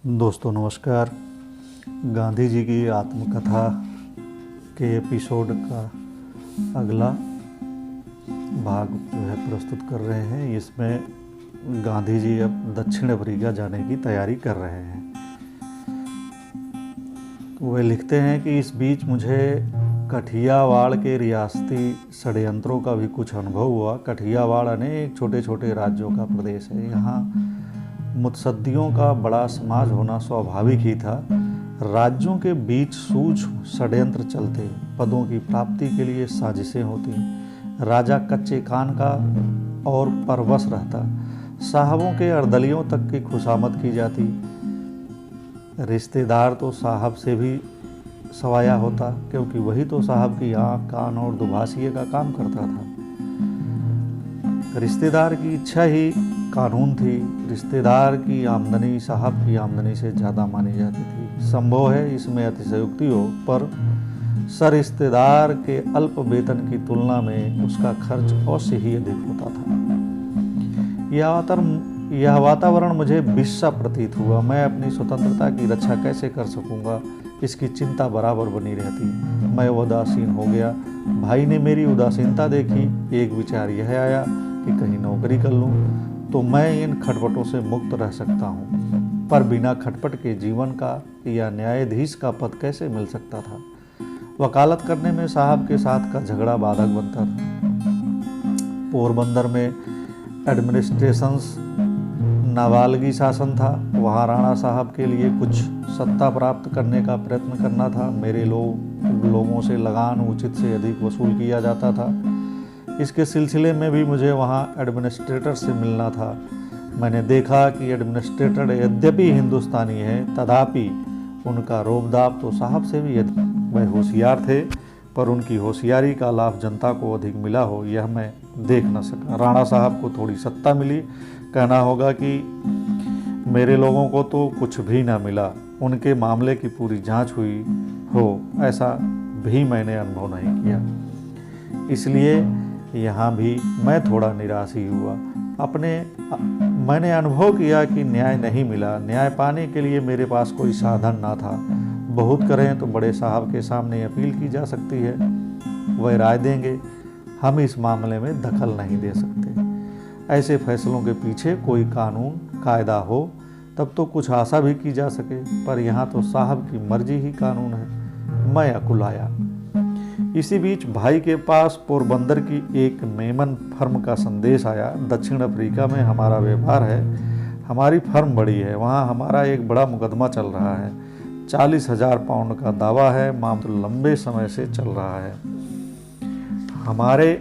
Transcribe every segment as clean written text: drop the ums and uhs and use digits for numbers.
दोस्तों नमस्कार। गांधी जी की आत्मकथा के एपिसोड का अगला भाग जो है प्रस्तुत कर रहे हैं। इसमें गांधी जी अब दक्षिण अफ्रीका जाने की तैयारी कर रहे हैं। वे लिखते हैं कि इस बीच मुझे कठियावाड़ के रियासती षड्यंत्रों का भी कुछ अनुभव हुआ। कठियावाड़ अनेक छोटे छोटे राज्यों का प्रदेश है। यहाँ मुत्सद्दियों का बड़ा समाज होना स्वाभाविक ही था। राज्यों के बीच सूझ षड्यंत्र चलते, पदों की प्राप्ति के लिए साजिशें होती, राजा कच्चे कान का और परवश रहता, साहबों के अर्दलियों तक की खुशामद की जाती, रिश्तेदार तो साहब से भी सवाया होता, क्योंकि वही तो साहब की आँख कान और दुभाषिए का काम करता था। रिश्तेदार की इच्छा ही कानून थी। रिश्तेदार की आमदनी साहब की आमदनी से ज़्यादा मानी जाती थी। संभव है इसमें अतिशयोक्ति हो, पर सरिश्तेदार के अल्प वेतन की तुलना में उसका खर्च अवश्य ही अधिक होता था। यह वातावरण मुझे विष सा प्रतीत हुआ। मैं अपनी स्वतंत्रता की रक्षा कैसे कर सकूंगा, इसकी चिंता बराबर बनी रहती। मैं उदासीन हो गया। भाई ने मेरी उदासीनता देखी। एक विचार यह आया कि कहीं नौकरी कर लूं तो मैं इन खटपटों से मुक्त रह सकता हूं। पर बिना खटपट के जीवन का या न्यायाधीश का पद कैसे मिल सकता था। वकालत करने में साहब के साथ का झगड़ा बाधक बनता था। पोरबंदर में एडमिनिस्ट्रेशंस नाबालगी शासन था। वहाँ राणा साहब के लिए कुछ सत्ता प्राप्त करने का प्रयत्न करना था। मेरे लोगों से लगान उचित से अधिक वसूल किया जाता था। इसके सिलसिले में भी मुझे वहाँ एडमिनिस्ट्रेटर से मिलना था। मैंने देखा कि एडमिनिस्ट्रेटर यद्यपि हिंदुस्तानी है, तथापि उनका रोबदाब तो साहब से भी वह होशियार थे, पर उनकी होशियारी का लाभ जनता को अधिक मिला हो यह मैं देख न सका। राणा साहब को थोड़ी सत्ता मिली, कहना होगा कि मेरे लोगों को तो कुछ भी ना मिला। उनके मामले की पूरी जांच हुई हो ऐसा भी मैंने अनुभव नहीं किया। इसलिए यहाँ भी मैं थोड़ा निराश ही हुआ। मैंने अनुभव किया कि न्याय नहीं मिला। न्याय पाने के लिए मेरे पास कोई साधन ना था। बहुत करें तो बड़े साहब के सामने अपील की जा सकती है, वह राय देंगे। हम इस मामले में दखल नहीं दे सकते। ऐसे फैसलों के पीछे कोई कानून कायदा हो तब तो कुछ आशा भी की जा सके, पर यहाँ तो साहब की मर्जी ही कानून है। मैं अकुलाया। इसी बीच भाई के पास पोरबंदर की एक मेमन फर्म का संदेश आया। दक्षिण अफ्रीका में हमारा व्यापार है, हमारी फर्म बड़ी है, वहाँ हमारा एक बड़ा मुकदमा चल रहा है। 40,000 पाउंड का दावा है। मामला लंबे समय से चल रहा है। हमारे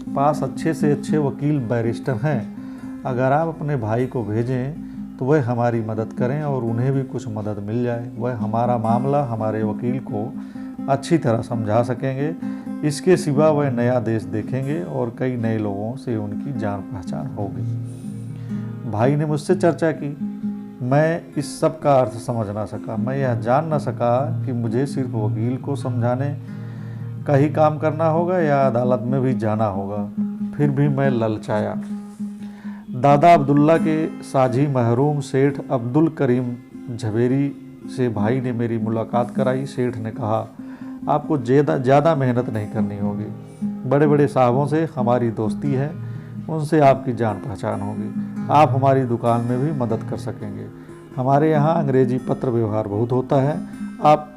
पास अच्छे से अच्छे वकील बैरिस्टर हैं। अगर आप अपने भाई को भेजें तो वह हमारी मदद करें और उन्हें भी कुछ मदद मिल जाए। वह हमारा मामला हमारे वकील को अच्छी तरह समझा सकेंगे। इसके सिवा वह नया देश देखेंगे और कई नए लोगों से उनकी जान पहचान होगी। भाई ने मुझसे चर्चा की। मैं इस सब का अर्थ समझ ना सका। मैं यह जान ना सका कि मुझे सिर्फ वकील को समझाने का ही काम करना होगा या अदालत में भी जाना होगा। फिर भी मैं ललचाया। दादा अब्दुल्ला के साझी महरूम सेठ अब्दुल करीम झवेरी से भाई ने मेरी मुलाकात कराई। सेठ ने कहा, आपको ज़्यादा मेहनत नहीं करनी होगी। बड़े बड़े साहबों से हमारी दोस्ती है, उनसे आपकी जान पहचान होगी। आप हमारी दुकान में भी मदद कर सकेंगे। हमारे यहाँ अंग्रेजी पत्र व्यवहार बहुत होता है, आप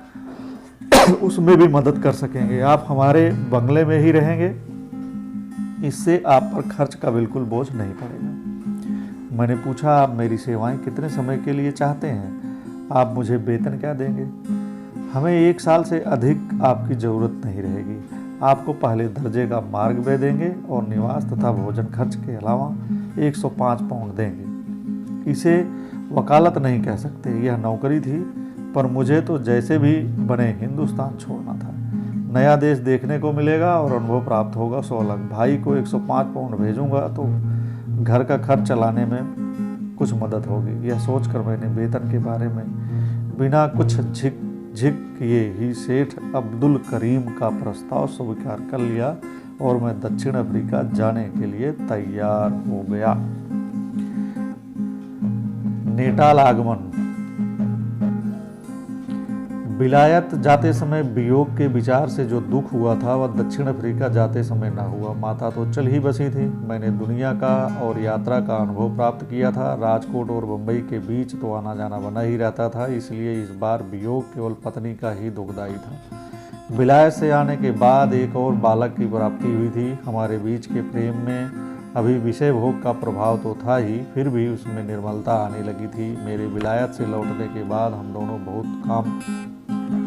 उसमें भी मदद कर सकेंगे। आप हमारे बंगले में ही रहेंगे, इससे आप पर खर्च का बिल्कुल बोझ नहीं पड़ेगा। मैंने पूछा, आप मेरी सेवाएं कितने समय के लिए चाहते हैं? आप मुझे वेतन क्या देंगे? हमें 1 साल से अधिक आपकी ज़रूरत नहीं रहेगी। आपको पहले दर्जे का मार्ग वे देंगे और निवास तथा भोजन खर्च के अलावा 105 पाउंड देंगे। इसे वकालत नहीं कह सकते, यह नौकरी थी, पर मुझे तो जैसे भी बने हिंदुस्तान छोड़ना था। नया देश देखने को मिलेगा और अनुभव प्राप्त होगा 100 लाख। भाई को 105 पाउंड भेजूंगा तो घर का खर्च चलाने में कुछ मदद होगी। यह सोचकर मैंने वेतन के बारे में बिना कुछ झिक किए ही सेठ अब्दुल करीम का प्रस्ताव स्वीकार कर लिया और मैं दक्षिण अफ्रीका जाने के लिए तैयार हो गया। नेटाल आगमन। विलायत जाते समय वियोग के विचार से जो दुख हुआ था वह दक्षिण अफ्रीका जाते समय न हुआ। माता तो चल ही बसी थी। मैंने दुनिया का और यात्रा का अनुभव प्राप्त किया था। राजकोट और बम्बई के बीच तो आना जाना बना ही रहता था, इसलिए इस बार वियोग केवल पत्नी का ही दुखदायी था। विलायत से आने के बाद एक और बालक की प्राप्ति हुई थी। हमारे बीच के प्रेम में अभी विषय भोग का प्रभाव तो था ही, फिर भी उसमें निर्मलता आने लगी थी। मेरे विलायत से लौटने के बाद हम दोनों बहुत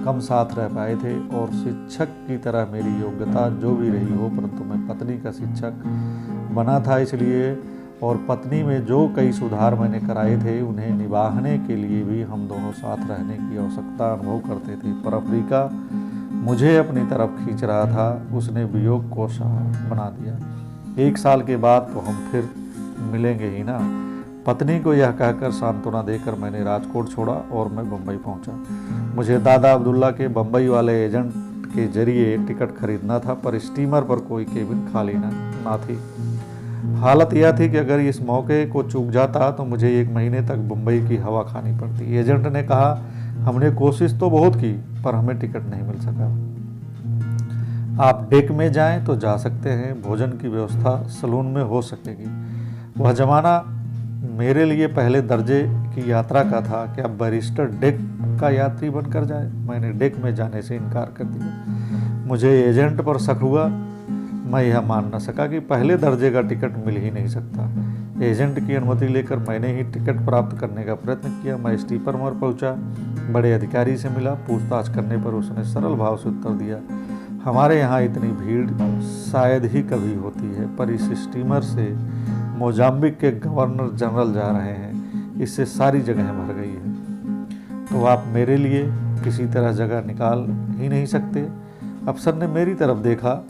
कम साथ रह पाए थे और शिक्षक की तरह मेरी योग्यता जो भी रही हो, परंतु मैं पत्नी का शिक्षक बना था इसलिए, और पत्नी में जो कई सुधार मैंने कराए थे उन्हें निभाने के लिए भी हम दोनों साथ रहने की आवश्यकता अनुभव करते थे। पर अफ्रीका मुझे अपनी तरफ खींच रहा था, उसने वियोग को सहारा बना दिया। 1 साल के बाद तो हम फिर मिलेंगे ही ना। पत्नी को यह कहकर सांत्वना देकर मैंने राजकोट छोड़ा और मैं बम्बई पहुंचा। मुझे दादा अब्दुल्ला के बम्बई वाले एजेंट के जरिए टिकट खरीदना था, पर स्टीमर पर कोई केबिन खाली ना थी। हालत यह थी कि अगर इस मौके को चूक जाता तो मुझे 1 महीने तक बम्बई की हवा खानी पड़ती। एजेंट ने कहा, हमने कोशिश तो बहुत की पर हमें टिकट नहीं मिल सका। आप डेक में जाएं तो जा सकते हैं, भोजन की व्यवस्था सलून में हो सकेगी। वह जमाना मेरे लिए पहले दर्जे की यात्रा का था। क्या बैरिस्टर डेक का यात्री बनकर जाए? मैंने डेक में जाने से इनकार कर दिया। मुझे एजेंट पर शक हुआ। मैं यह मान न सका कि पहले दर्जे का टिकट मिल ही नहीं सकता। एजेंट की अनुमति लेकर मैंने ही टिकट प्राप्त करने का प्रयत्न किया। मैं स्टीपर पर पहुंचा, बड़े अधिकारी से मिला। पूछताछ करने पर उसने सरल भाव से उत्तर दिया, हमारे यहाँ इतनी भीड़ शायद ही कभी होती है, पर इस स्टीमर से मोजाम्बिक के गवर्नर जनरल जा रहे हैं, इससे सारी जगह भर गई है, तो आप मेरे लिए किसी तरह जगह निकाल ही नहीं सकते? अफसर ने मेरी तरफ देखा,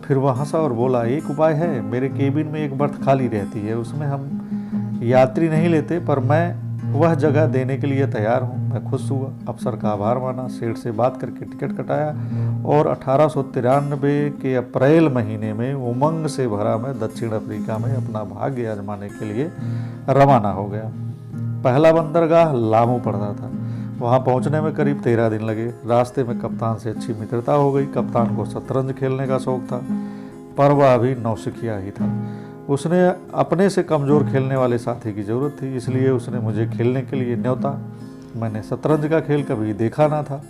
फिर वह हंसा और बोला, एक उपाय है, मेरे केबिन में एक बर्थ खाली रहती है, उसमें हम यात्री नहीं लेते, पर मैं वह जगह देने के लिए तैयार हूँ। मैं खुश हुआ, अफसर का आभार माना, सेठ से बात करके टिकट कटाया और 1893 के अप्रैल महीने में उमंग से भरा मैं दक्षिण अफ्रीका में अपना भाग्य आजमाने के लिए रवाना हो गया। पहला बंदरगाह लामू पड़ता था। वहां पहुंचने में करीब 13 दिन लगे। रास्ते में कप्तान से अच्छी मित्रता हो गई। कप्तान को शतरंज खेलने का शौक था, पर वह अभी नौसिखिया ही था। उसने अपने से कमज़ोर खेलने वाले साथी की ज़रूरत थी, इसलिए उसने मुझे खेलने के लिए न्योता। मैंने शतरंज का खेल कभी देखा ना था,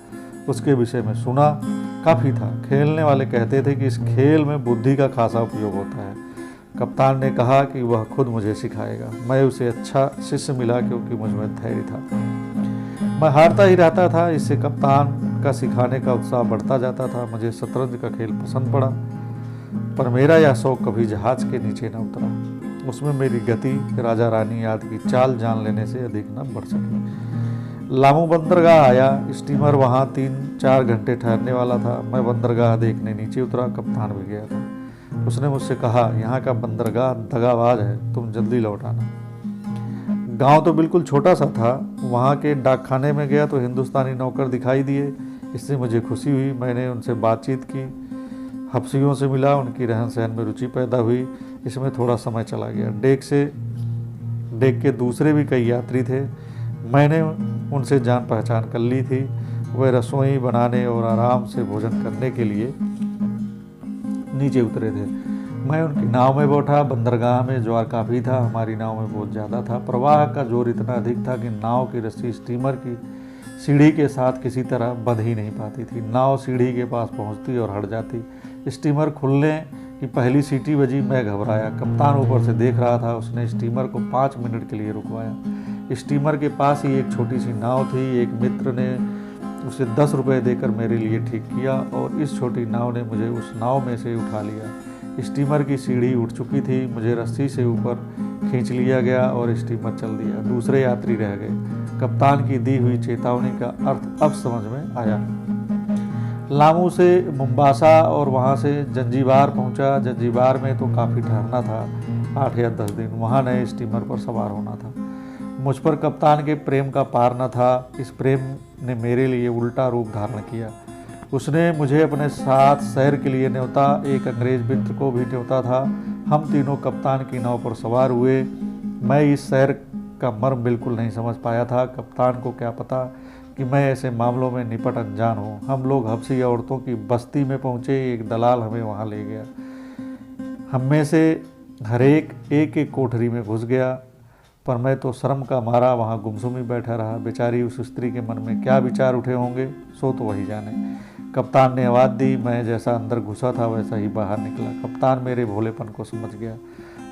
उसके विषय में सुना काफ़ी था। खेलने वाले कहते थे कि इस खेल में बुद्धि का खासा उपयोग होता है। कप्तान ने कहा कि वह खुद मुझे सिखाएगा। मैं उसे अच्छा शिष्य मिला क्योंकि मुझ में धैर्य था। मैं हारता ही रहता था, इससे कप्तान का सिखाने का उत्साह बढ़ता जाता था। मुझे शतरंज का खेल पसंद पड़ा, पर मेरा यह शौक कभी जहाज के नीचे न उतरा। उसमें मेरी गति राजा रानी आदि की चाल जान लेने से अधिक न बढ़ सकी। लामू बंदरगाह आया। स्टीमर वहाँ 3-4 घंटे ठहरने वाला था। मैं बंदरगाह देखने नीचे उतरा। कप्तान भी गया था। उसने मुझसे कहा, यहाँ का बंदरगाह दगाबाज है, तुम जल्दी लौट आना। गांव तो बिल्कुल छोटा सा था। वहाँ के डाकखाने में गया तो हिंदुस्तानी नौकर दिखाई दिए। इससे मुझे खुशी हुई। मैंने उनसे बातचीत की, हफ्सियों से मिला, उनकी रहन सहन में रुचि पैदा हुई। इसमें थोड़ा समय चला गया। डेक के दूसरे भी कई यात्री थे। मैंने उनसे जान पहचान कर ली थी। वे रसोई बनाने और आराम से भोजन करने के लिए नीचे उतरे थे। मैं उनकी नाव में बैठा। बंदरगाह में ज्वार काफ़ी था, हमारी नाव में बहुत ज़्यादा था। प्रवाह का जोर इतना अधिक था कि नाव की रस्सी स्टीमर की सीढ़ी के साथ किसी तरह बंध ही नहीं पाती थी। नाव सीढ़ी के पास पहुंचती और हट जाती। स्टीमर खुलने की पहली सीटी बजी। मैं घबराया। कप्तान ऊपर से देख रहा था। उसने स्टीमर को 5 मिनट के लिए रुकवाया। स्टीमर के पास ही एक छोटी सी नाव थी। एक मित्र ने उसे 10 रुपये देकर मेरे लिए ठीक किया और इस छोटी नाव ने मुझे उस नाव में से उठा लिया। स्टीमर की सीढ़ी उठ चुकी थी। मुझे रस्सी से ऊपर खींच लिया गया और स्टीमर चल दिया। दूसरे यात्री रह गए। कप्तान की दी हुई चेतावनी का अर्थ अब समझ में आया। लामू से मुम्बासा और वहाँ से जंजीबार पहुँचा। जंजीबार में तो काफ़ी ठहरना था, 8 या 10 दिन। वहाँ नए स्टीमर पर सवार होना था। मुझ पर कप्तान के प्रेम का पार न था। इस प्रेम ने मेरे लिए उल्टा रूप धारण किया। उसने मुझे अपने साथ सैर के लिए न्योता। एक अंग्रेज मित्र को भी न्योता था। हम तीनों कप्तान की नाव पर सवार हुए। मैं इस सैर का मर्म बिल्कुल नहीं समझ पाया था। कप्तान को क्या पता कि मैं ऐसे मामलों में निपट अनजान हूँ। हम लोग हबशी औरतों की बस्ती में पहुँचे, एक दलाल हमें वहाँ ले गया। हम में से हर एक एक कोठरी में घुस गया, पर मैं तो शर्म का मारा वहाँ गुमसुम ही बैठा रहा। बेचारी उस स्त्री के मन में क्या विचार उठे होंगे, सो तो वही जाने। कप्तान ने आवाज़ दी, मैं जैसा अंदर घुसा था वैसा ही बाहर निकला। कप्तान मेरे भोलेपन को समझ गया।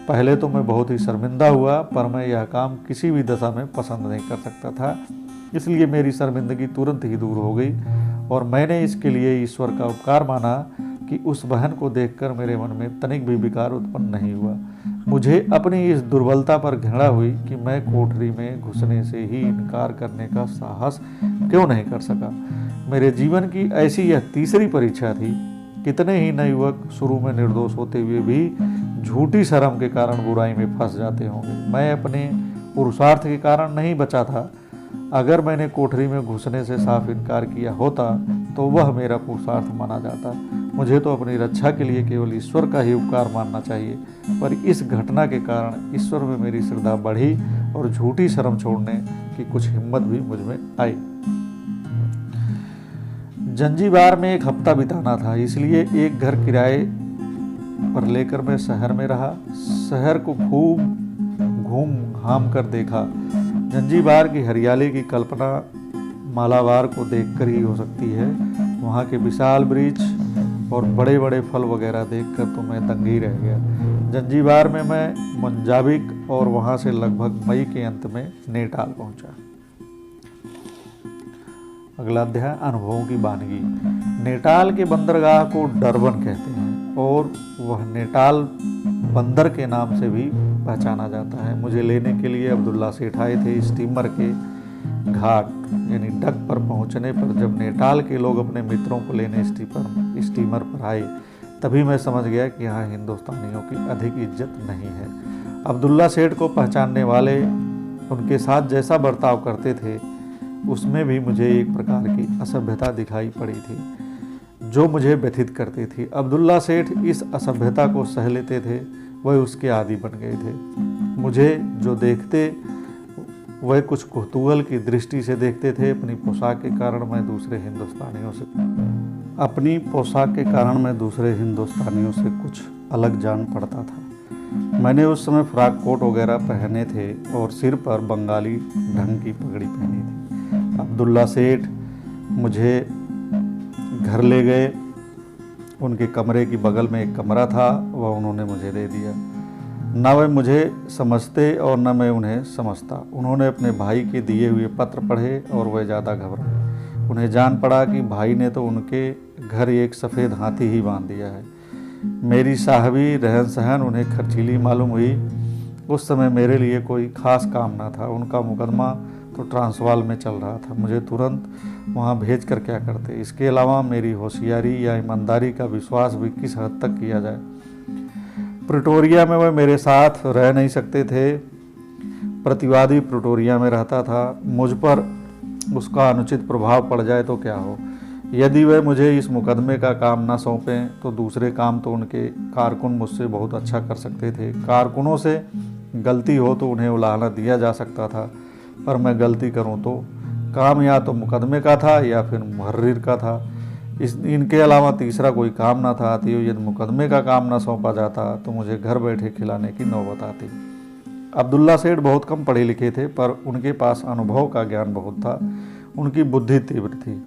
पहले तो मैं बहुत ही शर्मिंदा हुआ, पर मैं यह काम किसी भी दशा में पसंद नहीं कर सकता था, इसलिए मेरी शर्मिंदगी तुरंत ही दूर हो गई और मैंने इसके लिए ईश्वर का उपकार माना कि उस बहन को देखकर मेरे मन में तनिक भी विकार उत्पन्न नहीं हुआ। मुझे अपनी इस दुर्बलता पर घृणा हुई कि मैं कोठरी में घुसने से ही इनकार करने का साहस क्यों नहीं कर सका। मेरे जीवन की ऐसी यह तीसरी परीक्षा थी। कितने ही नए युवक शुरू में निर्दोष होते हुए भी झूठी शर्म के कारण बुराई में फंस जाते होंगे। मैं अपने पुरुषार्थ के कारण नहीं बचा था। अगर मैंने कोठरी में घुसने से साफ इनकार किया होता तो वह मेरा पुरुषार्थ माना जाता। मुझे तो अपनी रक्षा के लिए केवल ईश्वर का ही उपकार मानना चाहिए, पर इस घटना के कारण ईश्वर में मेरी श्रद्धा बढ़ी और झूठी शर्म छोड़ने की कुछ हिम्मत भी मुझ में आई। जंजीबार में एक हफ्ता बिताना था, इसलिए एक घर किराए पर लेकर मैं शहर में रहा। शहर को खूब घूम घाम कर देखा। जंजीबार की हरियाली की कल्पना मालाबार को देखकर ही हो सकती है। वहाँ के विशाल वृक्ष और बड़े बड़े फल वगैरह देखकर तो मैं दंग ही रह गया। जंजीबार में मैं मंजाबिक और वहाँ से लगभग मई के अंत में नेटाल पहुँचा। अगला अध्याय, अनुभवों की वानगी। नेटाल के बंदरगाह को डरबन कहते हैं और वह नेटाल बंदर के नाम से भी पहचाना जाता है। मुझे लेने के लिए अब्दुल्ला सेठ आए थे। स्टीमर के घाट यानी डक पर पहुंचने पर जब नेटाल के लोग अपने मित्रों को लेने स्टीमर पर आए, तभी मैं समझ गया कि यहाँ हिंदुस्तानियों की अधिक इज्जत नहीं है। अब्दुल्ला सेठ को पहचानने वाले उनके साथ जैसा बर्ताव करते थे, उसमें भी मुझे एक प्रकार की असभ्यता दिखाई पड़ी थी जो मुझे व्यथित करती थी। अब्दुल्ला सेठ इस असभ्यता को सह लेते थे, वह उसके आदी बन गए थे। मुझे जो देखते वह कुछ कौतूहल की दृष्टि से देखते थे। अपनी पोशाक के कारण मैं दूसरे हिंदुस्तानियों से कुछ अलग जान पड़ता था। मैंने उस समय फ्रॉक कोट वगैरह पहने थे और सिर पर बंगाली ढंग की पगड़ी पहनी थी। अब्दुल्ला सेठ मुझे घर ले गए। उनके कमरे की बगल में एक कमरा था, वह उन्होंने मुझे दे दिया। न वे मुझे समझते और न मैं उन्हें समझता। उन्होंने अपने भाई के दिए हुए पत्र पढ़े और वह ज़्यादा घबराए। उन्हें जान पड़ा कि भाई ने तो उनके घर एक सफ़ेद हाथी ही बांध दिया है। मेरी साहबी रहन सहन उन्हें खर्चीली मालूम हुई। उस समय मेरे लिए कोई ख़ास काम ना था। उनका मुकदमा तो ट्रांसवाल में चल रहा था, मुझे तुरंत वहाँ भेज कर क्या करते। इसके अलावा मेरी होशियारी या ईमानदारी का विश्वास भी किस हद तक किया जाए। प्रिटोरिया में वह मेरे साथ रह नहीं सकते थे। प्रतिवादी प्रिटोरिया में रहता था। मुझ पर उसका अनुचित प्रभाव पड़ जाए तो क्या हो। यदि वे मुझे इस मुकदमे का काम ना सौंपें तो दूसरे काम तो उनके कारकुन मुझसे बहुत अच्छा कर सकते थे। कारकुनों से गलती हो तो उन्हें उलाहना दिया जा सकता था, पर मैं गलती करूं तो काम या तो मुकदमे का था या फिर मुहर्रिर का था। इनके अलावा तीसरा कोई काम ना था। यदि मुकदमे का काम ना सौंपा जाता तो मुझे घर बैठे खिलाने की नौबत आती। अब्दुल्ला सेठ बहुत कम पढ़े लिखे थे, पर उनके पास अनुभव का ज्ञान बहुत था। उनकी बुद्धि तीव्र थी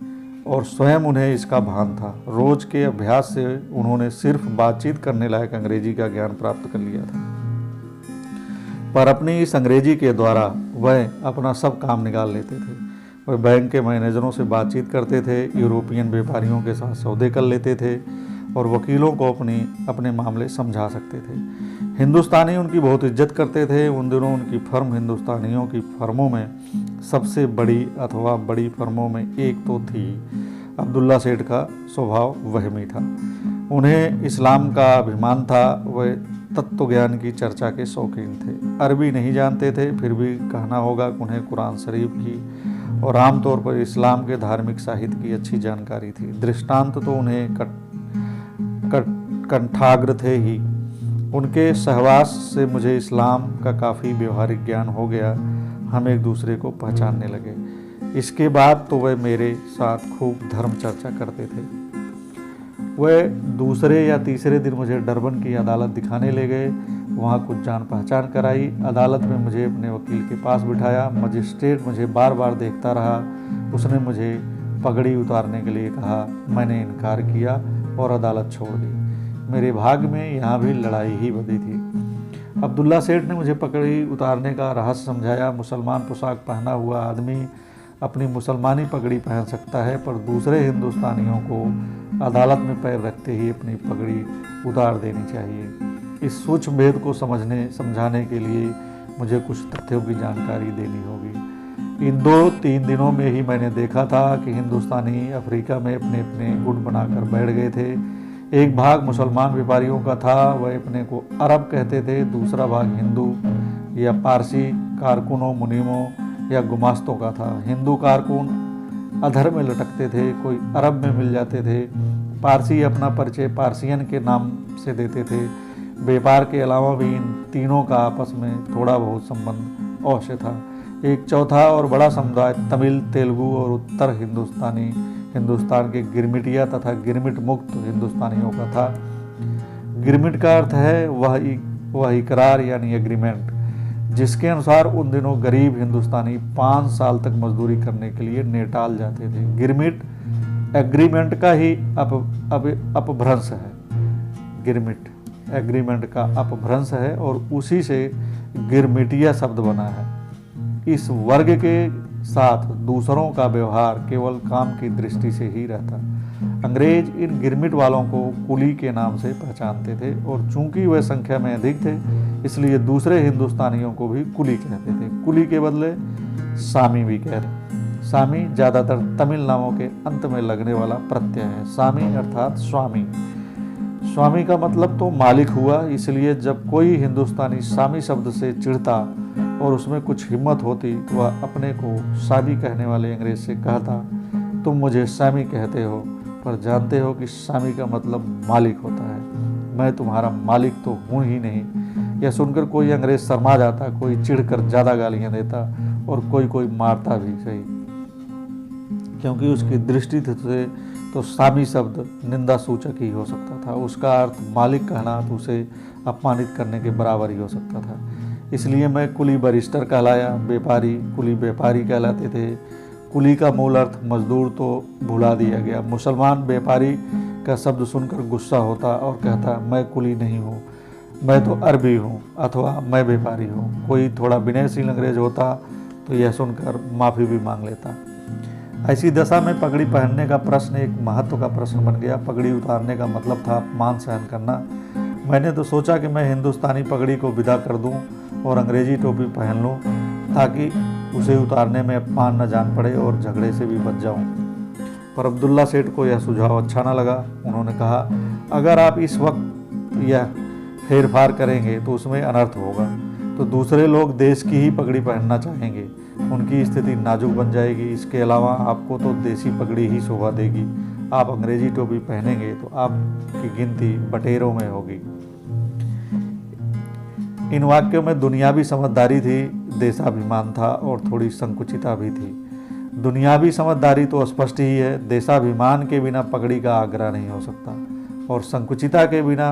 और स्वयं उन्हें इसका भान था। रोज के अभ्यास से उन्होंने सिर्फ बातचीत करने लायक अंग्रेजी का ज्ञान प्राप्त कर लिया था, पर अपनी इस अंग्रेजी के द्वारा वह अपना सब काम निकाल लेते थे। वह बैंक के मैनेजरों से बातचीत करते थे, यूरोपियन व्यापारियों के साथ सौदे कर लेते थे और वकीलों को अपने मामले समझा सकते थे। हिंदुस्तानी उनकी बहुत इज्जत करते थे। उन दिनों उनकी फर्म हिंदुस्तानियों की फर्मों में सबसे बड़ी अथवा बड़ी फर्मों में एक तो थी। अब्दुल्ला सेठ का स्वभाव वहमी था। उन्हें इस्लाम का अभिमान था। वह तत्व ज्ञान की चर्चा के शौकीन थे। अरबी नहीं जानते थे, फिर भी कहना होगा कि उन्हें कुरान शरीफ की और आमतौर पर इस्लाम के धार्मिक साहित्य की अच्छी जानकारी थी। दृष्टांत तो उन्हें कंठाग्र थे ही। उनके सहवास से मुझे इस्लाम का काफ़ी व्यवहारिक ज्ञान हो गया। हम एक दूसरे को पहचानने लगे। इसके बाद तो वह मेरे साथ खूब धर्म चर्चा करते थे। वह दूसरे या तीसरे दिन मुझे डरबन की अदालत दिखाने ले गए। वहाँ कुछ जान पहचान कराई। अदालत में मुझे अपने वकील के पास बिठाया। मजिस्ट्रेट मुझे बार बार देखता रहा। उसने मुझे पगड़ी उतारने के लिए कहा। मैंने इनकार किया और अदालत छोड़ दी। मेरे भाग्य में यहाँ भी लड़ाई ही बधी थी। अब्दुल्ला सेठ ने मुझे पगड़ी उतारने का रहस्य समझाया। मुसलमान पोशाक पहना हुआ आदमी अपनी मुसलमानी पगड़ी पहन सकता है, पर दूसरे हिंदुस्तानियों को अदालत में पैर रखते ही अपनी पगड़ी उतार देनी चाहिए। इस सूक्ष्म भेद को समझाने के लिए मुझे कुछ तथ्यों की जानकारी देनी होगी। इन 2-3 दिनों में ही मैंने देखा था कि हिंदुस्तानी अफ्रीका में अपने अपने गुट बनाकर बैठ गए थे। एक भाग मुसलमान व्यापारियों का था, वह अपने को अरब कहते थे। दूसरा भाग हिंदू या पारसी कारकुनों, मुनीमों या गुमास्तों का था। हिंदू कारकुन अधर में लटकते थे, कोई अरब में मिल जाते थे। पारसी अपना परिचय पारसियन के नाम से देते थे। व्यापार के अलावा भी इन तीनों का आपस में थोड़ा बहुत संबंध अवश्य था। एक चौथा और बड़ा समुदाय तमिल, तेलुगु और उत्तर हिंदुस्तान के गिरमिटिया तथा गिरमिट मुक्त हिंदुस्तानियों का था। गिरमिट का अर्थ है वह इकरार यानी एग्रीमेंट, जिसके अनुसार उन दिनों गरीब हिंदुस्तानी 5 साल तक मजदूरी करने के लिए नेटाल जाते थे। गिरमिट एग्रीमेंट का ही अपभ्रंश है। गिरमिट एग्रीमेंट का अपभ्रंश है और उसी से गिरमिटिया शब्द बना है। इस वर्ग के साथ दूसरों का व्यवहार केवल काम की दृष्टि से ही रहता। अंग्रेज इन गिरमिट वालों को कुली के नाम से पहचानते थे और चूंकि वे संख्या में अधिक थे, इसलिए दूसरे हिंदुस्तानियों को भी कुली कहते थे। कुली के बदले सामी भी कहते। सामी ज़्यादातर तमिल नामों के अंत में लगने वाला प्रत्यय है। सामी अर्थात स्वामी। स्वामी का मतलब तो मालिक हुआ, इसलिए जब कोई हिंदुस्तानी सामी शब्द से चिढ़ता और उसमें कुछ हिम्मत होती तो वह अपने को सामी कहने वाले अंग्रेज से कहता, तुम मुझे सामी कहते हो, पर जानते हो कि सामी का मतलब मालिक होता है। मैं तुम्हारा मालिक तो हूँ ही नहीं। यह सुनकर कोई अंग्रेज शर्मा जाता, कोई चिढ़कर ज़्यादा गालियाँ देता और कोई मारता भी सही, क्योंकि उसकी दृष्टि से तो सामी शब्द निंदा सूचक ही हो सकता था। उसका अर्थ मालिक कहना तो उसे अपमानित करने के बराबर ही हो सकता था। इसलिए मैं कुली बैरिस्टर कहलाया। व्यापारी कुली व्यापारी कहलाते थे। कुली का मूल अर्थ मजदूर तो भुला दिया गया। मुसलमान व्यापारी का शब्द सुनकर गुस्सा होता और कहता, मैं कुली नहीं हूँ, मैं तो अरबी हूँ, अथवा मैं व्यापारी हूँ। कोई थोड़ा विनयशील अंग्रेज होता तो यह सुनकर माफ़ी भी मांग लेता। ऐसी दशा में पगड़ी पहनने का प्रश्न एक महत्व का प्रश्न बन गया। पगड़ी उतारने का मतलब था अपमान सहन करना। मैंने तो सोचा कि मैं हिंदुस्तानी पगड़ी को विदा कर दूं और अंग्रेजी टोपी पहन लूं, ताकि उसे उतारने में अपमान न जान पड़े और झगड़े से भी बच जाऊं। पर अब्दुल्ला सेठ को यह सुझाव अच्छा न लगा। उन्होंने कहा, अगर आप इस वक्त यह फेर फार करेंगे तो उसमें अनर्थ होगा, तो दूसरे लोग देश की ही पगड़ी पहनना चाहेंगे, उनकी स्थिति नाजुक बन जाएगी। इसके अलावा आपको तो देसी पगड़ी ही शोभा देगी। आप अंग्रेजी टोपी पहनेंगे तो आपकी गिनती बटेरों में होगी। इन वाक्यों में दुनियावी समझदारी थी, देशाभिमान था और थोड़ी संकुचिता भी थी। दुनियावी समझदारी तो स्पष्ट ही है, देशाभिमान के बिना पगड़ी का आग्रह नहीं हो सकता, और संकुचिता के बिना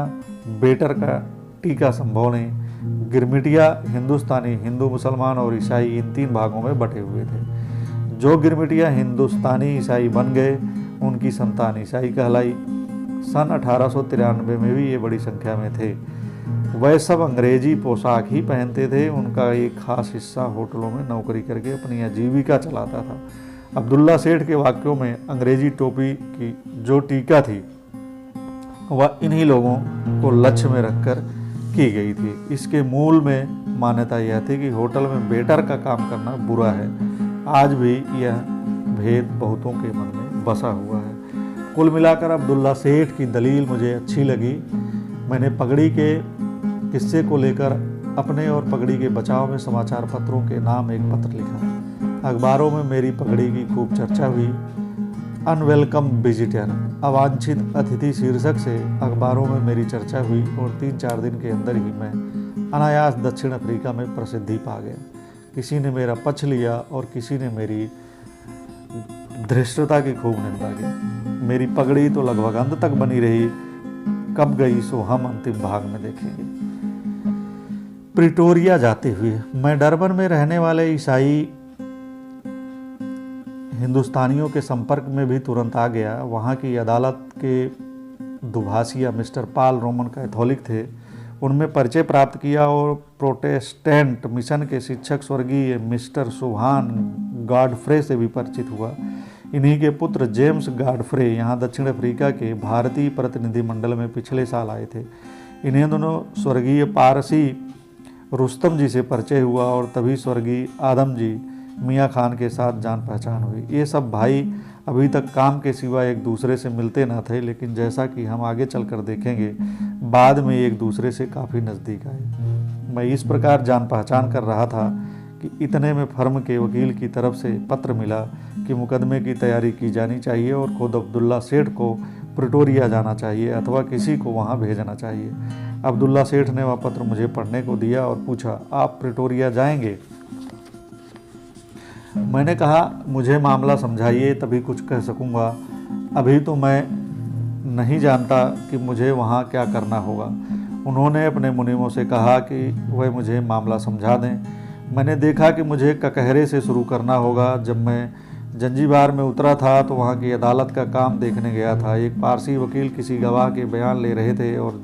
बेटर का टीका संभव नहीं। गिरमिटिया हिंदुस्तानी, हिंदू, मुसलमान और ईसाई इन 3 भागों में बटे हुए थे। जो गिरमिटिया हिंदुस्तानी ईसाई बन गए, उनकी संतान ईसाई कहलाई। सन 1893 में भी ये बड़ी संख्या में थे। वह सब अंग्रेजी पोशाक ही पहनते थे। उनका एक खास हिस्सा होटलों में नौकरी करके अपनी आजीविका चलाता था। अब्दुल्ला सेठ के वाक्यों में अंग्रेजी टोपी की जो टीका थी, वह इन्हीं लोगों को लक्ष्य में रखकर की गई थी। इसके मूल में मान्यता यह थी कि होटल में वेटर का काम करना बुरा है। आज भी यह भेद बहुतों के मन में बसा हुआ है। कुल मिलाकर अब्दुल्ला सेठ की दलील मुझे अच्छी लगी। मैंने पगड़ी के किस्से को लेकर अपने और पगड़ी के बचाव में समाचार पत्रों के नाम एक पत्र लिखा। अखबारों में मेरी पगड़ी की खूब चर्चा हुई। अनवेलकम विजिटर, अवांछित अतिथि शीर्षक से अखबारों में मेरी चर्चा हुई और 3-4 दिन के अंदर ही मैं अनायास दक्षिण अफ्रीका में प्रसिद्धि पा गया। किसी ने मेरा पक्ष लिया और किसी ने मेरी धृष्टता की खूब निंदा की। मेरी पगड़ी तो लगभग अंत तक बनी रही, कब गई सो हम अंतिम भाग में देखेंगे। प्रिटोरिया जाते हुए मैं डरबन में रहने वाले ईसाई हिंदुस्तानियों के संपर्क में भी तुरंत आ गया। वहाँ की अदालत के दुभाषिया मिस्टर पाल रोमन कैथोलिक थे, उनमें परिचय प्राप्त किया और प्रोटेस्टेंट मिशन के शिक्षक स्वर्गीय मिस्टर सुभान गॉडफ्रे से भी परिचित हुआ। इन्हीं के पुत्र जेम्स गॉडफ्रे यहाँ दक्षिण अफ्रीका के भारतीय प्रतिनिधिमंडल में पिछले साल आए थे। इन्हें दोनों स्वर्गीय पारसी रुस्तम जी से परिचय हुआ और तभी स्वर्गीय आदम जी मियाँ खान के साथ जान पहचान हुई। ये सब भाई अभी तक काम के सिवा एक दूसरे से मिलते न थे, लेकिन जैसा कि हम आगे चलकर देखेंगे बाद में एक दूसरे से काफ़ी नज़दीक आए। मैं इस प्रकार जान पहचान कर रहा था कि इतने में फर्म के वकील की तरफ से पत्र मिला कि मुकदमे की तैयारी की जानी चाहिए और खुद अब्दुल्ला सेठ को प्रिटोरिया जाना चाहिए अथवा किसी को वहाँ भेजना चाहिए। अब्दुल्ला सेठ ने वह पत्र मुझे पढ़ने को दिया और पूछा, आप प्रिटोरिया जाएंगे? मैंने कहा, मुझे मामला समझाइए तभी कुछ कह सकूंगा। अभी तो मैं नहीं जानता कि मुझे वहाँ क्या करना होगा। उन्होंने अपने मुनीमों से कहा कि वह मुझे मामला समझा दें। मैंने देखा कि मुझे ककहरे से शुरू करना होगा। जब मैं जंजीबार में उतरा था तो वहाँ की अदालत का काम देखने गया था। एक पारसी वकील किसी गवाह के बयान ले रहे थे और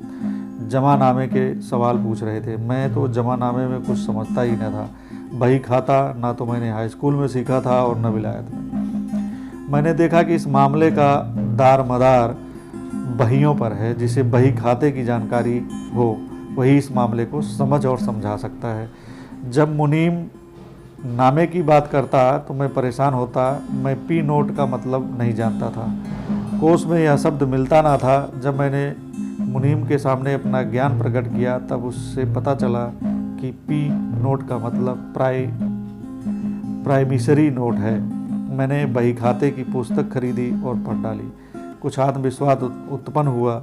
जमानामे के सवाल पूछ रहे थे। मैं तो जमानामे में कुछ समझता ही न था। बही खाता ना तो मैंने हाई स्कूल में सीखा था और न विलायत में। मैंने देखा कि इस मामले का दार मदार बहियों पर है। जिसे बही खाते की जानकारी हो वही इस मामले को समझ और समझा सकता है। जब मुनीम नामे की बात करता तो मैं परेशान होता। मैं पी नोट का मतलब नहीं जानता था। कोर्स में यह शब्द मिलता ना था। जब मैंने मुनीम के सामने अपना ज्ञान प्रकट किया तब उससे पता चला कि पी नोट का मतलब प्राइमिसरी नोट है। मैंने बही खाते की पुस्तक खरीदी और पढ़ डाली। कुछ आत्मविश्वास उत्पन्न हुआ।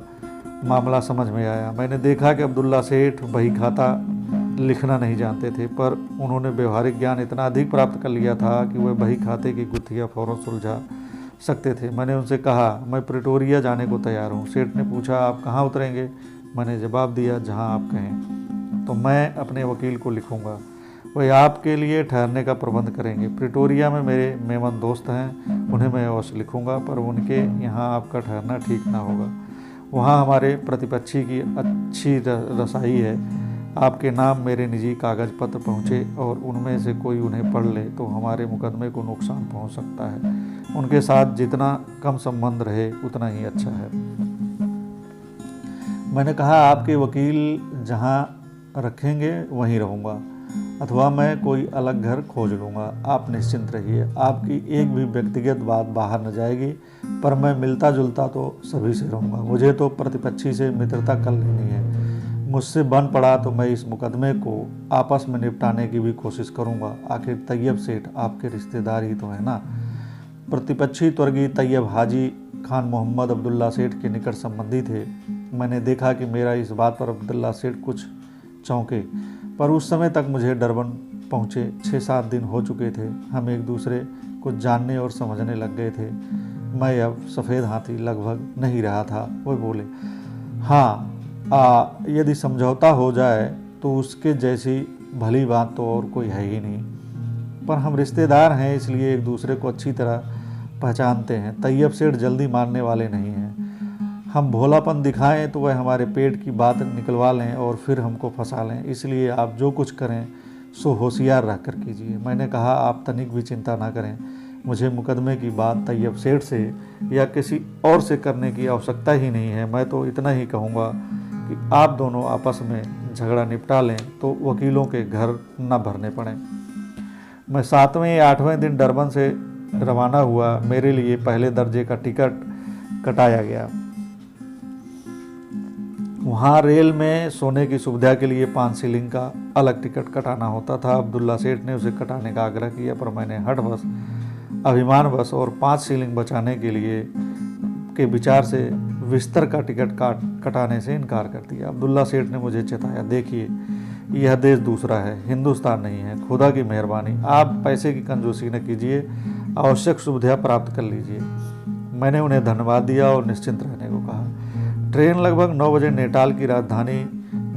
मामला समझ में आया। मैंने देखा कि अब्दुल्ला सेठ बही खाता लिखना नहीं जानते थे, पर उन्होंने व्यवहारिक ज्ञान इतना अधिक प्राप्त कर लिया था कि वह बही खाते की गुत्थियाँ फौरन सुलझा सकते थे। मैंने उनसे कहा, मैं प्रिटोरिया जाने को तैयार हूँ। सेठ ने पूछा, आप कहाँ उतरेंगे? मैंने जवाब दिया, जहाँ आप कहें। तो मैं अपने वकील को लिखूँगा, वह आपके लिए ठहरने का प्रबंध करेंगे। प्रिटोरिया में मेरे मेमन दोस्त हैं, उन्हें मैं अवश्य लिखूँगा, पर उनके यहाँ आपका ठहरना ठीक ना होगा। वहाँ हमारे प्रतिपक्षी की अच्छी रसाई है। आपके नाम मेरे निजी कागज पत्र पहुँचे और उनमें से कोई उन्हें पढ़ ले तो हमारे मुकदमे को नुकसान पहुँच सकता है। उनके साथ जितना कम संबंध रहे उतना ही अच्छा है। मैंने कहा, आपके वकील जहाँ रखेंगे वहीं रहूँगा, अथवा मैं कोई अलग घर खोज लूँगा। आप निश्चिंत रहिए, आपकी एक भी व्यक्तिगत बात बाहर न जाएगी, पर मैं मिलता जुलता तो सभी से रहूँगा। मुझे तो प्रतिपक्षी से मित्रता कर लेनी है। मुझसे बन पड़ा तो मैं इस मुकदमे को आपस में निपटाने की भी कोशिश करूँगा। आखिर तैयब सेठ आपके रिश्तेदार ही तो है ना। प्रतिपक्षी स्वर्गीय तैयब हाजी खान मोहम्मद अब्दुल्ला सेठ के निकट संबंधी थे। मैंने देखा कि मेरा इस बात पर अब्दुल्ला सेठ कुछ चौंके, पर उस समय तक मुझे डरबन पहुँचे 6-7 दिन हो चुके थे। हम एक दूसरे को जानने और समझने लग गए थे। मैं अब सफ़ेद हाथी लगभग नहीं रहा था। वो बोले, हाँ, यदि समझौता हो जाए तो उसके जैसी भली बात तो और कोई है ही नहीं, पर हम रिश्तेदार हैं इसलिए एक दूसरे को अच्छी तरह पहचानते हैं। तैयब सेठ जल्दी मानने वाले नहीं हैं। हम भोलापन दिखाएं तो वह हमारे पेट की बात निकलवा लें और फिर हमको फंसा लें। इसलिए आप जो कुछ करें सो होशियार रह कर कीजिए। मैंने कहा, आप तनिक भी चिंता ना करें। मुझे मुकदमे की बात तैयब सेठ से या किसी और से करने की आवश्यकता ही नहीं है। मैं तो इतना ही कहूँगा कि आप दोनों आपस में झगड़ा निपटा लें तो वकीलों के घर न भरने पड़ें। मैं 7वें या 8वें दिन डरबन से रवाना हुआ। मेरे लिए पहले दर्जे का टिकट कटाया गया। वहाँ रेल में सोने की सुविधा के लिए 5 शिलिंग का अलग टिकट कटाना होता था। अब्दुल्ला सेठ ने उसे कटाने का आग्रह किया, पर मैंने हठवश, अभिमानवश और 5 शिलिंग बचाने के विचार से विस्तर का टिकट कटाने से इनकार कर दिया। अब्दुल्ला सेठ ने मुझे चेताया, देखिए, यह देश दूसरा है, हिंदुस्तान नहीं है। खुदा की मेहरबानी, आप पैसे की कंजूसी न कीजिए। आवश्यक सुविधा प्राप्त कर लीजिए। मैंने उन्हें धन्यवाद दिया और निश्चिंत रहने को कहा। ट्रेन लगभग 9 बजे नेटाल की राजधानी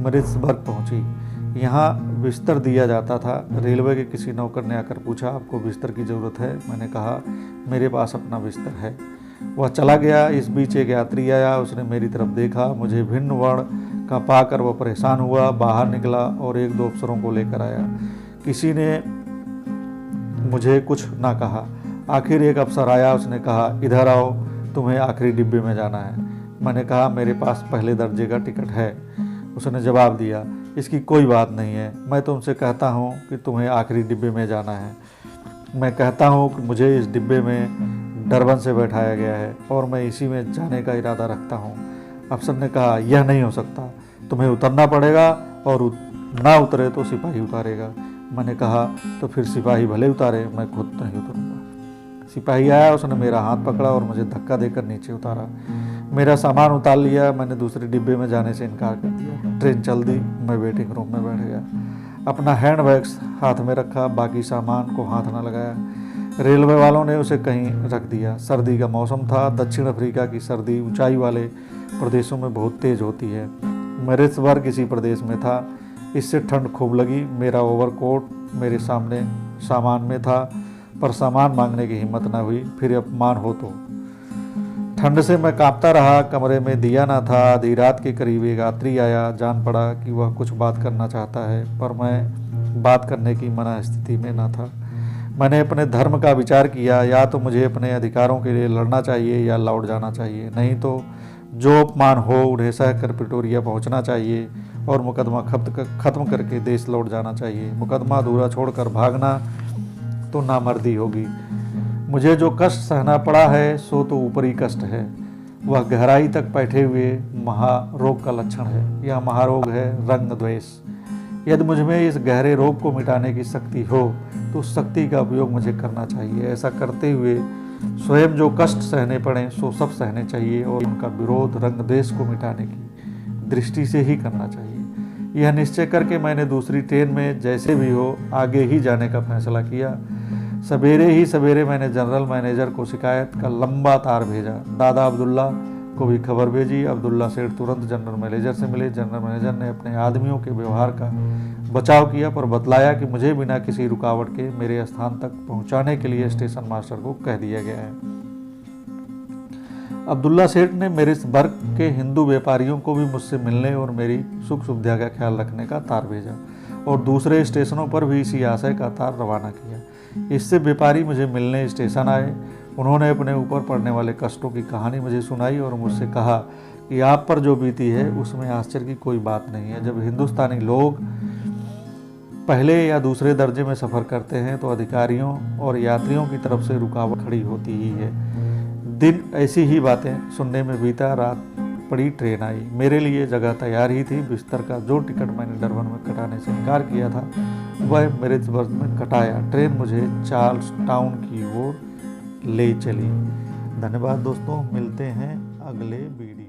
मरीट्सबर्ग पहुंची। यहाँ बिस्तर दिया जाता था। रेलवे के किसी नौकर ने आकर पूछा, आपको बिस्तर की ज़रूरत है? मैंने कहा, मेरे पास अपना बिस्तर है। वह चला गया। इस बीच एक यात्री आया। उसने मेरी तरफ देखा। मुझे भिन्न वर्ण का पाकर वह परेशान हुआ। बाहर निकला और 1-2 अफसरों को लेकर आया। किसी ने मुझे कुछ ना कहा। आखिर एक अफसर आया। उसने कहा, इधर आओ, तुम्हें आखिरी डिब्बे में जाना है। मैंने कहा, मेरे पास पहले दर्जे का टिकट है। उसने जवाब दिया, इसकी कोई बात नहीं है। मैं तुमसे कहता हूँ कि तुम्हें आखिरी डिब्बे में जाना है। मैं कहता हूँ कि मुझे इस डिब्बे में डरबन से बैठाया गया है और मैं इसी में जाने का इरादा रखता हूँ। अफसर ने कहा, यह नहीं हो सकता, तुम्हें उतरना पड़ेगा और ना उतरे तो सिपाही उतारेगा। मैंने कहा, तो फिर सिपाही भले उतारे, मैं खुद नहीं उतरूँगा। सिपाही आया। उसने मेरा हाथ पकड़ा और मुझे धक्का देकर नीचे उतारा। मेरा सामान उतार लिया। मैंने दूसरे डिब्बे में जाने से इनकार कर दिया। ट्रेन चल दी। मैं वेटिंग रूम में बैठ गया। अपना हैंड बैग्स हाथ में रखा, बाकी सामान को हाथ न लगाया। रेलवे वालों ने उसे कहीं रख दिया। सर्दी का मौसम था। दक्षिण अफ्रीका की सर्दी ऊंचाई वाले प्रदेशों में बहुत तेज होती है। मरीट्सबर्ग इसी प्रदेश में था। इससे ठंड खूब लगी। मेरा ओवरकोट मेरे सामने सामान में था, पर सामान मांगने की हिम्मत न हुई, फिर अपमान हो तो। ठंड से मैं कांपता रहा। कमरे में दिया ना था। आधी रात के करीब एक यात्री आया। जान पड़ा कि वह कुछ बात करना चाहता है, पर मैं बात करने की मना स्थिति में न था। मैंने अपने धर्म का विचार किया। या तो मुझे अपने अधिकारों के लिए लड़ना चाहिए या लौट जाना चाहिए, नहीं तो जो अपमान हो उन्हें सहकर प्रिटोरिया पहुंचना चाहिए और मुकदमा खत्म करके देश लौट जाना चाहिए। मुकदमा अधूरा छोड़कर भागना तो नामर्दी होगी। मुझे जो कष्ट सहना पड़ा है सो तो ऊपरी कष्ट है। वह गहराई तक बैठे हुए महारोग का लक्षण है। यह महारोग है रंग द्वेष। यदि मुझमें इस गहरे रोग को मिटाने की शक्ति हो तो उस शक्ति का उपयोग मुझे करना चाहिए। ऐसा करते हुए स्वयं जो कष्ट सहने पड़े सो सब सहने चाहिए और उनका विरोध रंग द्वेष को मिटाने की दृष्टि से ही करना चाहिए। यह निश्चय करके मैंने दूसरी ट्रेन में जैसे भी हो आगे ही जाने का फैसला किया। सवेरे ही सवेरे मैंने जनरल मैनेजर को शिकायत का लंबा तार भेजा। दादा अब्दुल्ला को भी खबर भेजी। अब्दुल्ला सेठ तुरंत जनरल मैनेजर से मिले। जनरल मैनेजर ने अपने आदमियों के व्यवहार का बचाव किया, पर बतलाया कि मुझे बिना किसी रुकावट के मेरे स्थान तक पहुंचाने के लिए स्टेशन मास्टर को कह दिया गया है। अब्दुल्ला सेठ ने मरीट्सबर्ग के हिंदू व्यापारियों को भी मुझसे मिलने और मेरी सुख सुविधा का ख्याल रखने का तार भेजा और दूसरे स्टेशनों पर भी इसी आशय का तार रवाना किया। इससे व्यापारी मुझे मिलने स्टेशन आए। उन्होंने अपने ऊपर पड़ने वाले कष्टों की कहानी मुझे सुनाई और मुझसे कहा कि आप पर जो बीती है उसमें आश्चर्य की कोई बात नहीं है। जब हिंदुस्तानी लोग पहले या दूसरे दर्जे में सफ़र करते हैं तो अधिकारियों और यात्रियों की तरफ से रुकावट खड़ी होती ही है। दिन ऐसी ही बातें सुनने में बीता। रात पड़ी, ट्रेन आई। मेरे लिए जगह तैयार ही थी। बिस्तर का जो टिकट मैंने डरबन में कटाने से इनकार किया था वह मरीट्सबर्ग में कटाया। ट्रेन मुझे चार्ल्स टाउन की ओर ले चली। धन्यवाद दोस्तों, मिलते हैं अगले वीडियो।